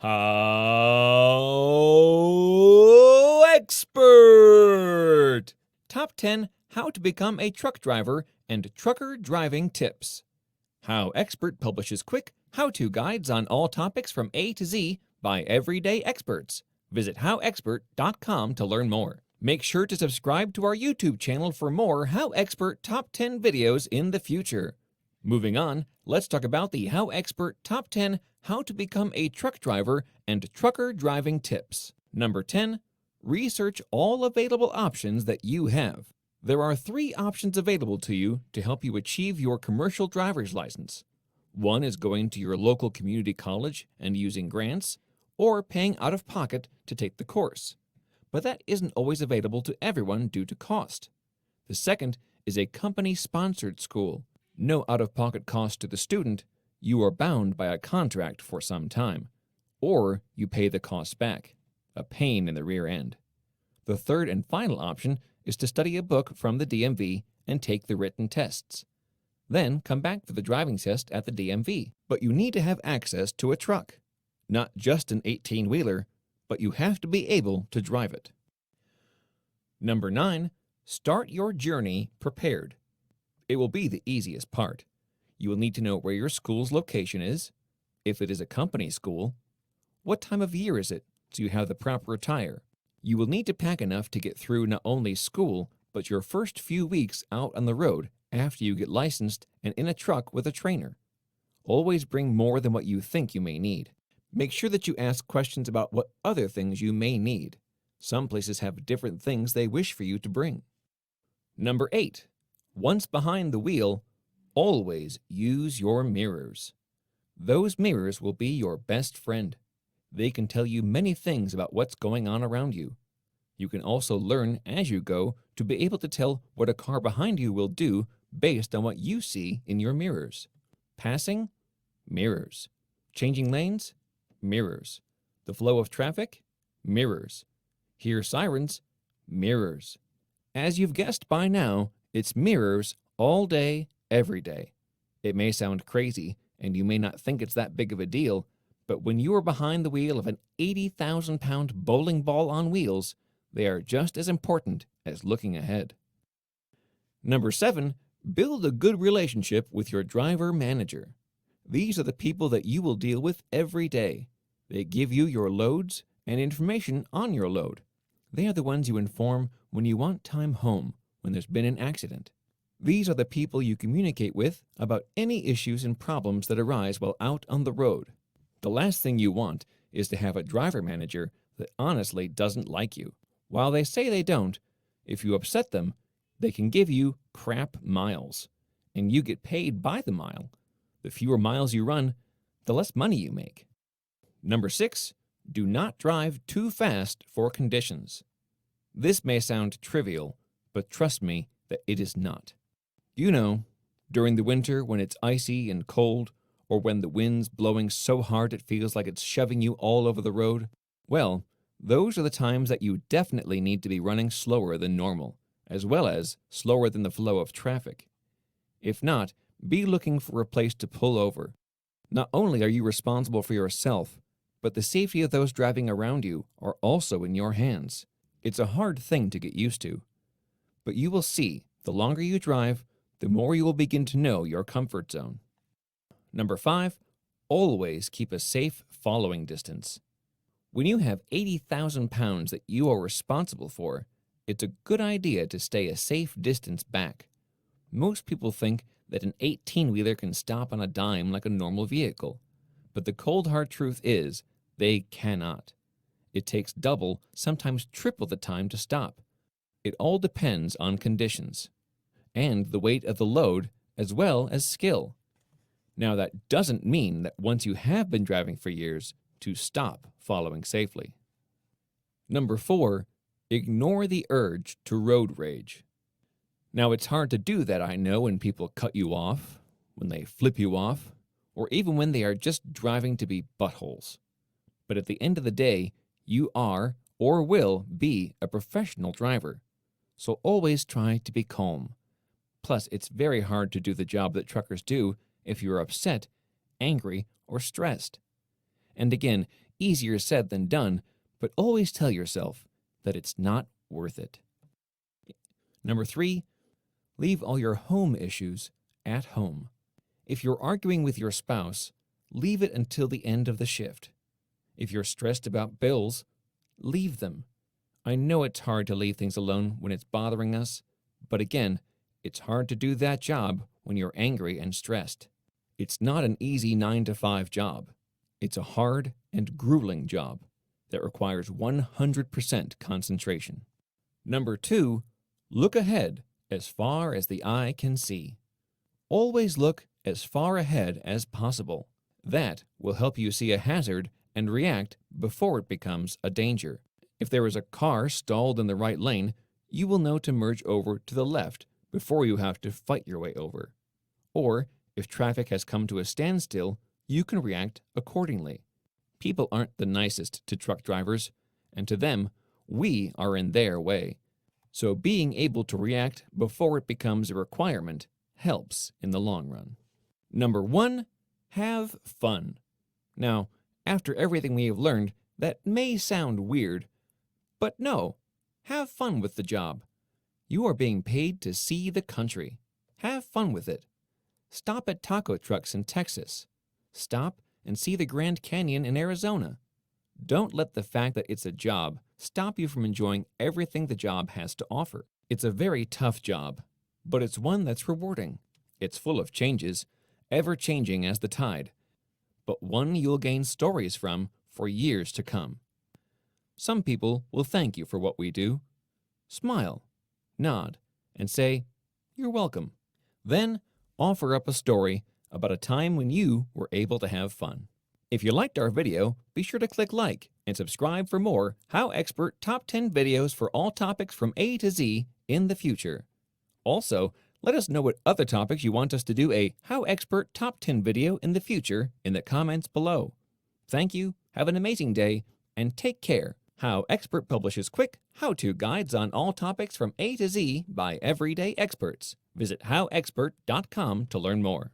HowExpert! Top 10 How to Become a Truck Driver and Trucker Driving Tips. HowExpert publishes quick how-to guides on all topics from A to Z by everyday experts. Visit howexpert.com to learn more. Make sure to subscribe to our YouTube channel for more HowExpert Top 10 videos in the future. Moving on, let's talk about the HowExpert Top 10 How to Become a Truck Driver and Trucker Driving Tips. Number 10. Research all available options that you have. There are 3 options available to you to help you achieve your commercial driver's license. One is going to your local community college and using grants, or paying out of pocket to take the course. But that isn't always available to everyone due to cost. The second is a company-sponsored school. No out-of-pocket cost to the student, you are bound by a contract for some time, or you pay the cost back, a pain in the rear end. The third and final option is to study a book from the DMV and take the written tests. Then come back for the driving test at the DMV. But you need to have access to a truck. Not just an 18-wheeler, but you have to be able to drive it. Number 9. Start your journey prepared. It will be the easiest part. You will need to know where your school's location is, if it is a company school, what time of year is it so you have the proper attire. You will need to pack enough to get through not only school, but your first few weeks out on the road after you get licensed and in a truck with a trainer. Always bring more than what you think you may need. Make sure that you ask questions about what other things you may need. Some places have different things they wish for you to bring. Number 8. Once behind the wheel, always use your mirrors. Those mirrors will be your best friend. They can tell you many things about what's going on around you. You can also learn as you go to be able to tell what a car behind you will do based on what you see in your mirrors. Passing? Mirrors. Changing lanes? Mirrors. The flow of traffic? Mirrors. Hear sirens? Mirrors. As you've guessed by now, it's mirrors all day, every day. It may sound crazy, and you may not think it's that big of a deal, but when you are behind the wheel of an 80,000-pound bowling ball on wheels, they are just as important as looking ahead. Number 7. Build a good relationship with your driver manager. These are the people that you will deal with every day. They give you your loads and information on your load. They are the ones you inform when you want time home, when there's been an accident. These are the people you communicate with about any issues and problems that arise while out on the road. The last thing you want is to have a driver manager that honestly doesn't like you. While they say they don't, if you upset them, they can give you crap miles, and you get paid by the mile. The fewer miles you run, the less money you make. Number 6. Do not drive too fast for conditions. This may sound trivial, but trust me that it is not. You know, during the winter when it's icy and cold, or when the wind's blowing so hard it feels like it's shoving you all over the road, well, those are the times that you definitely need to be running slower than normal, as well as slower than the flow of traffic. If not, be looking for a place to pull over. Not only are you responsible for yourself, but the safety of those driving around you are also in your hands. It's a hard thing to get used to. But you will see, the longer you drive, the more you will begin to know your comfort zone. Number 5. Always keep a safe following distance. When you have 80,000 pounds that you are responsible for, it's a good idea to stay a safe distance back. Most people think that an 18-wheeler can stop on a dime like a normal vehicle, but the cold hard truth is they cannot. It takes double, sometimes triple the time to stop. It all depends on conditions, and the weight of the load as well as skill. Now that doesn't mean that once you have been driving for years, to stop following safely. Number 4. Ignore the urge to road rage. Now it's hard to do that, I know, when people cut you off, when they flip you off, or even when they are just driving to be buttholes. But at the end of the day, you are or will be a professional driver, so always try to be calm. Plus, it's very hard to do the job that truckers do if you're upset, angry, or stressed. And again, easier said than done, but always tell yourself that it's not worth it. Number 3, leave all your home issues at home. If you're arguing with your spouse, leave it until the end of the shift. If you're stressed about bills, leave them. I know it's hard to leave things alone when it's bothering us, but again, it's hard to do that job when you're angry and stressed. It's not an easy 9-to-5 job. It's a hard and grueling job that requires 100% concentration. Number 2, look ahead as far as the eye can see. Always look as far ahead as possible. That will help you see a hazard and react before it becomes a danger. If there is a car stalled in the right lane, you will know to merge over to the left before you have to fight your way over. Or, if traffic has come to a standstill, you can react accordingly. People aren't the nicest to truck drivers, and to them, we are in their way. So being able to react before it becomes a requirement helps in the long run. Number 1, have fun. Now, after everything we have learned, that may sound weird, but no, have fun with the job. You are being paid to see the country. Have fun with it. Stop at taco trucks in Texas. Stop and see the Grand Canyon in Arizona. Don't let the fact that it's a job stop you from enjoying everything the job has to offer. It's a very tough job, but it's one that's rewarding. It's full of changes, ever changing as the tide, but one you'll gain stories from for years to come. Some people will thank you for what we do. Smile, nod, and say, "You're welcome." Then offer up a story about a time when you were able to have fun. If you liked our video, be sure to click like and subscribe for more HowExpert Top 10 videos for all topics from A to Z in the future. Also, let us know what other topics you want us to do a HowExpert Top 10 video in the future in the comments below. Thank you, have an amazing day, and take care. HowExpert publishes quick how-to guides on all topics from A to Z by everyday experts. Visit howexpert.com to learn more.